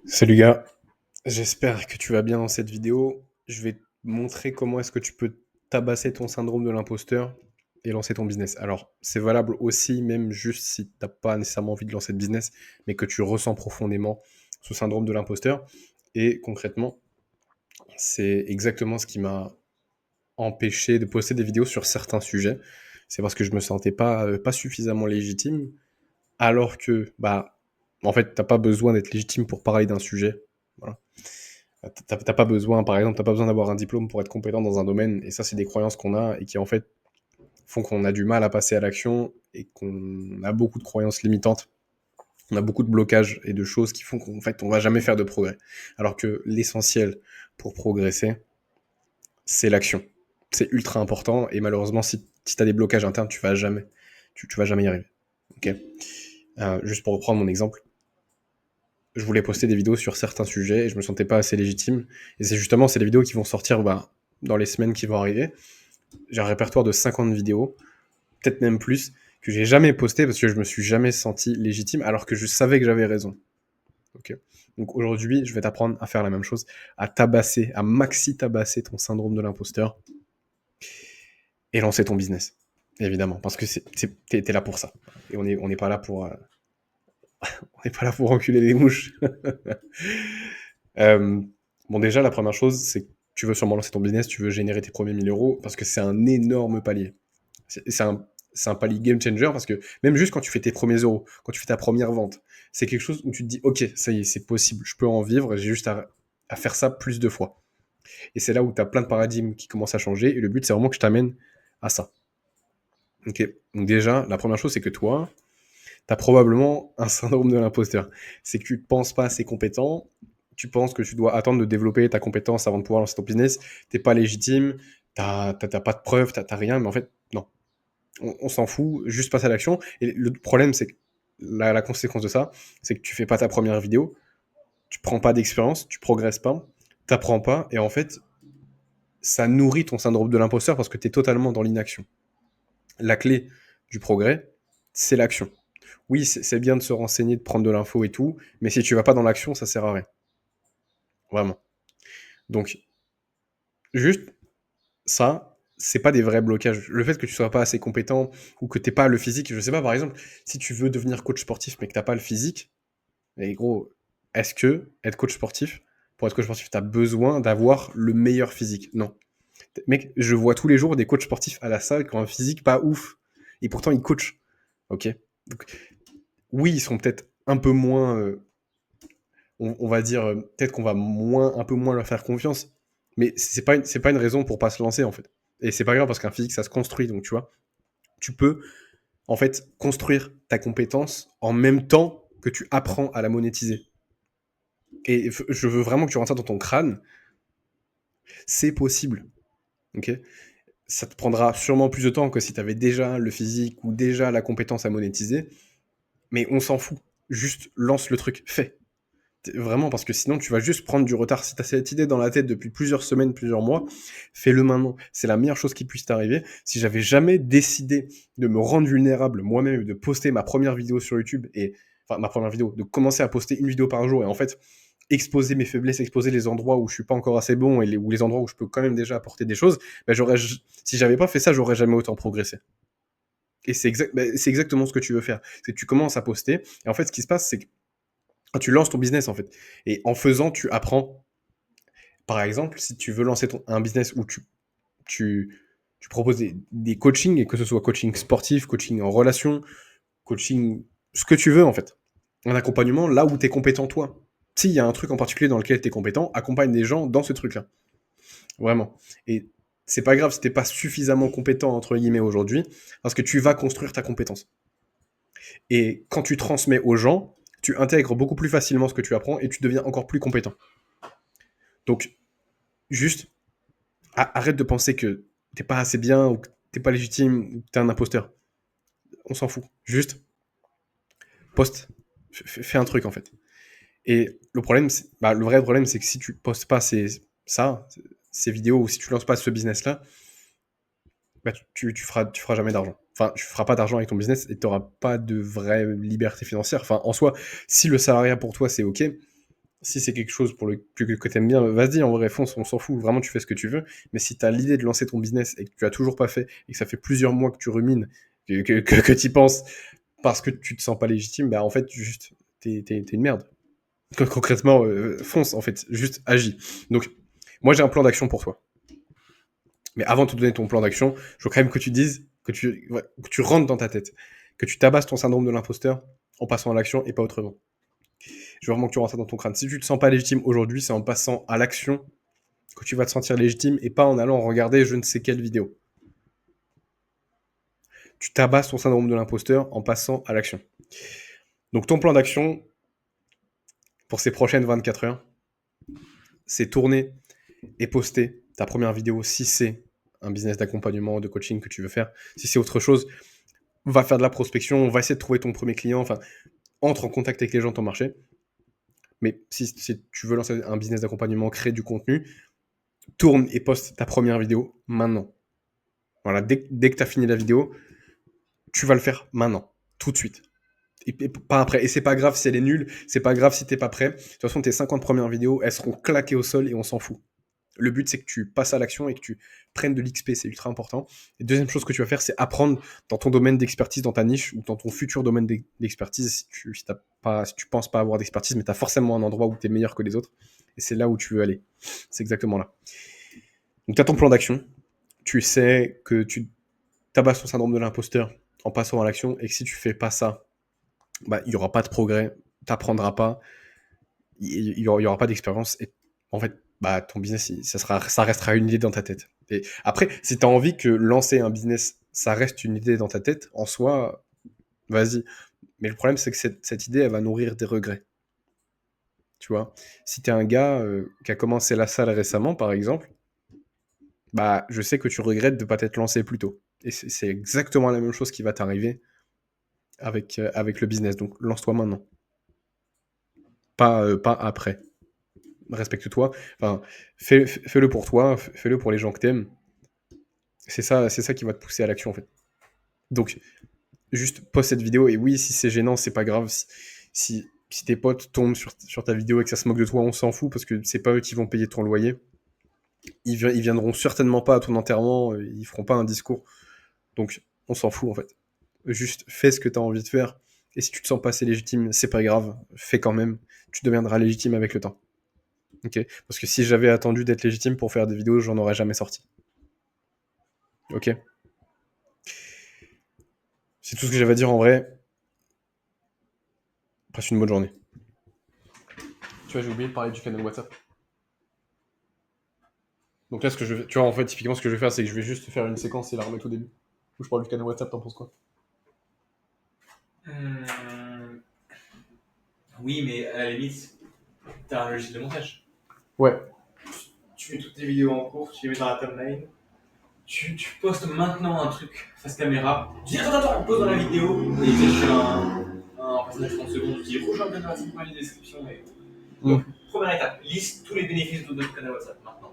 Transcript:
Salut gars, j'espère que tu vas bien dans cette vidéo. Je vais te montrer comment est-ce que tu peux tabasser ton syndrome de l'imposteur et lancer ton business. Alors, c'est valable aussi, même juste si t'as pas nécessairement envie de lancer de business, mais que tu ressens profondément ce syndrome de l'imposteur. Et concrètement, c'est exactement ce qui m'a empêché de poster des vidéos sur certains sujets. C'est parce que je me sentais pas suffisamment légitime, alors que, en fait, t'as pas besoin d'être légitime pour parler d'un sujet. Voilà. T'as pas besoin, par exemple, t'as pas besoin d'avoir un diplôme pour être compétent dans un domaine, et ça, c'est des croyances qu'on a et qui, en fait, font qu'on a du mal à passer à l'action et qu'on a beaucoup de croyances limitantes. On a beaucoup de blocages et de choses qui font qu'en fait, on va jamais faire de progrès. Alors que l'essentiel pour progresser, c'est l'action. C'est ultra important et malheureusement, si t'as des blocages internes, tu vas jamais y arriver. Ok. Juste pour reprendre mon exemple, je voulais poster des vidéos sur certains sujets et je me sentais pas assez légitime. Et c'est les vidéos qui vont sortir dans les semaines qui vont arriver. J'ai un répertoire de 50 vidéos, peut-être même plus, que j'ai jamais posté parce que je me suis jamais senti légitime alors que je savais que j'avais raison. Ok. Donc aujourd'hui, je vais t'apprendre à faire la même chose, à tabasser, à maxi tabasser ton syndrome de l'imposteur et lancer ton business. Évidemment, parce que t'es là pour ça. Et on n'est pas là pour, on n'est pas là pour enculer les mouches. Euh, bon, déjà, la première chose, c'est que tu veux sûrement lancer ton business, tu veux générer tes premiers 1000 € parce que c'est un énorme palier. C'est un palier game changer parce que même juste quand tu fais tes premiers euros, quand tu fais ta première vente, c'est quelque chose où tu te dis, ok, ça y est, c'est possible, je peux en vivre, j'ai juste à faire ça plus de fois. Et c'est là où tu as plein de paradigmes qui commencent à changer et le but, c'est vraiment que je t'amène à ça. Ok. Donc déjà, la première chose, c'est que toi, tu as probablement un syndrome de l'imposteur. C'est que tu ne penses pas assez compétent, tu penses que tu dois attendre de développer ta compétence avant de pouvoir lancer ton business, t'es pas légitime, t'as pas de preuves, t'as rien, mais en fait, non. On s'en fout, juste passe à l'action. Et le problème, c'est que la conséquence de ça, c'est que tu fais pas ta première vidéo, tu prends pas d'expérience, tu progresses pas, t'apprends pas, et en fait, ça nourrit ton syndrome de l'imposteur parce que tu es totalement dans l'inaction. La clé du progrès, c'est l'action. Oui, c'est bien de se renseigner, de prendre de l'info et tout, mais si tu vas pas dans l'action, ça sert à rien. Vraiment. Donc, juste ça, c'est pas des vrais blocages. Le fait que tu sois pas assez compétent ou que t'aies pas le physique, je sais pas, par exemple, si tu veux devenir coach sportif mais que t'as pas le physique, et gros, est-ce que être coach sportif, pour être coach sportif, t'as besoin d'avoir le meilleur physique? Non. Mec, je vois tous les jours des coachs sportifs à la salle qui ont un physique pas ouf. Et pourtant, ils coachent. Ok. Donc, oui, ils sont peut-être un peu moins, on va dire, peut-être qu'on va un peu moins leur faire confiance. Mais c'est pas une raison pour pas se lancer, en fait. Et c'est pas grave parce qu'un physique, ça se construit. Donc, tu vois, tu peux, en fait, construire ta compétence en même temps que tu apprends à la monétiser. Et je veux vraiment que tu rentres ça dans ton crâne. C'est possible. Ok. Ça te prendra sûrement plus de temps que si tu avais déjà le physique ou déjà la compétence à monétiser. Mais on s'en fout. Juste lance le truc. Fais. Vraiment, parce que sinon, tu vas juste prendre du retard. Si tu as cette idée dans la tête depuis plusieurs semaines, plusieurs mois, fais-le maintenant. C'est la meilleure chose qui puisse t'arriver. Si j'avais jamais décidé de me rendre vulnérable moi-même, de poster ma première vidéo sur YouTube enfin, ma première vidéo, de commencer à poster une vidéo par jour et en fait, exposer mes faiblesses, exposer les endroits où je suis pas encore assez bon ou les endroits où je peux quand même déjà apporter des choses, si j'avais pas fait ça, j'aurais jamais autant progressé. Et c'est exactement ce que tu veux faire. C'est que tu commences à poster et en fait, ce qui se passe, c'est que tu lances ton business en fait. Et en faisant, tu apprends. Par exemple, si tu veux lancer un business où tu, tu proposes des coachings, et que ce soit coaching sportif, coaching en relation, coaching, ce que tu veux en fait. Un accompagnement là où tu es compétent toi. S'il y a un truc en particulier dans lequel tu es compétent, accompagne des gens dans ce truc-là. Vraiment. Et c'est pas grave si t'es pas suffisamment compétent entre guillemets aujourd'hui, parce que tu vas construire ta compétence. Et quand tu transmets aux gens, tu intègres beaucoup plus facilement ce que tu apprends et tu deviens encore plus compétent. Donc, juste, arrête de penser que t'es pas assez bien ou que t'es pas légitime ou que t'es un imposteur. On s'en fout. Juste, poste. Fais un truc en fait. Et le vrai problème, c'est que si tu postes pas ces vidéos ou si tu lances pas ce business-là, tu feras jamais d'argent. Enfin, tu feras pas d'argent avec ton business et tu n'auras pas de vraie liberté financière. Enfin, en soi, si le salariat pour toi c'est ok, si c'est quelque chose que t'aimes bien, vas-y, en vrai, fonce, on s'en fout. Vraiment, tu fais ce que tu veux. Mais si t'as l'idée de lancer ton business et que tu as toujours pas fait et que ça fait plusieurs mois que tu rumines, que tu y penses parce que tu te sens pas légitime, bah en fait, juste, t'es une merde. Concrètement, fonce, en fait, juste agis. Donc, moi, j'ai un plan d'action pour toi. Mais avant de te donner ton plan d'action, je veux quand même que tu dises, que tu rentres dans ta tête, que tu tabasses ton syndrome de l'imposteur en passant à l'action et pas autrement. Je veux vraiment que tu rentres ça dans ton crâne. Si tu te sens pas légitime aujourd'hui, c'est en passant à l'action que tu vas te sentir légitime et pas en allant regarder je ne sais quelle vidéo. Tu tabasses ton syndrome de l'imposteur en passant à l'action. Donc ton plan d'action pour ces prochaines 24 heures, c'est tourner et poster ta première vidéo si c'est un business d'accompagnement, de coaching que tu veux faire. Si c'est autre chose, va faire de la prospection, va essayer de trouver ton premier client, enfin, entre en contact avec les gens de ton marché. Mais si tu veux lancer un business d'accompagnement, créer du contenu, tourne et poste ta première vidéo maintenant. Voilà, dès que tu as fini la vidéo, tu vas le faire maintenant, tout de suite. Et pas après. Et c'est pas grave si elle est nulle, c'est pas grave si t'es pas prêt. De toute façon, tes 50 premières vidéos, elles seront claquées au sol et on s'en fout. Le but, c'est que tu passes à l'action et que tu prennes de l'XP, c'est ultra important. Et deuxième chose que tu vas faire, c'est apprendre dans ton domaine d'expertise, dans ta niche ou dans ton futur domaine d'expertise. Si tu penses pas avoir d'expertise, mais tu as forcément un endroit où tu es meilleur que les autres. Et c'est là où tu veux aller. C'est exactement là. Donc, tu as ton plan d'action. Tu sais que tu tabasses ton syndrome de l'imposteur en passant à l'action et que si tu fais pas ça, bah, il n'y aura pas de progrès, tu n'apprendras pas, il n'y aura pas d'expérience et en fait, bah, ton business, ça restera une idée dans ta tête. Et après, si tu as envie que lancer un business, ça reste une idée dans ta tête, en soi, vas-y. Mais le problème, c'est que cette idée, elle va nourrir des regrets. Tu vois, si tu es un gars qui a commencé la salle récemment, par exemple, bah, je sais que tu regrettes de ne pas t'être lancé plus tôt. Et c'est exactement la même chose qui va t'arriver avec le business. Donc, lance-toi maintenant. Pas après. Respecte-toi. Enfin, fais-le pour toi, fais-le pour les gens que t'aimes. C'est ça qui va te pousser à l'action, en fait. Donc, juste poste cette vidéo, et oui, si c'est gênant, c'est pas grave. Si tes potes tombent sur ta vidéo et que ça se moque de toi, on s'en fout, parce que c'est pas eux qui vont payer ton loyer. Ils viendront certainement pas à ton enterrement, ils feront pas un discours. Donc, on s'en fout, en fait. Juste fais ce que t'as envie de faire. Et si tu te sens pas assez légitime, c'est pas grave, fais quand même. Tu deviendras légitime avec le temps. Ok. Parce que si j'avais attendu d'être légitime pour faire des vidéos, j'en aurais jamais sorti. Ok. C'est tout ce que j'avais à dire en vrai. Passe une bonne journée. Tu vois, j'ai oublié de parler du canal WhatsApp. Donc là, tu vois, en fait, typiquement, ce que je vais faire, c'est que je vais juste faire une séquence et la remettre au début. Où je parle du canal WhatsApp, t'en penses quoi? Oui, mais à la limite, t'as un logiciel de montage. Ouais. Tu mets toutes tes vidéos en cours, tu les mets dans la timeline. Tu postes maintenant un truc face caméra. Tu dis attends, pose dans la vidéo. Et tu fais un passage de 30 secondes. Tu dis rejoins le canal WhatsApp dans la description. Donc, première étape, liste tous les bénéfices de notre canal WhatsApp maintenant.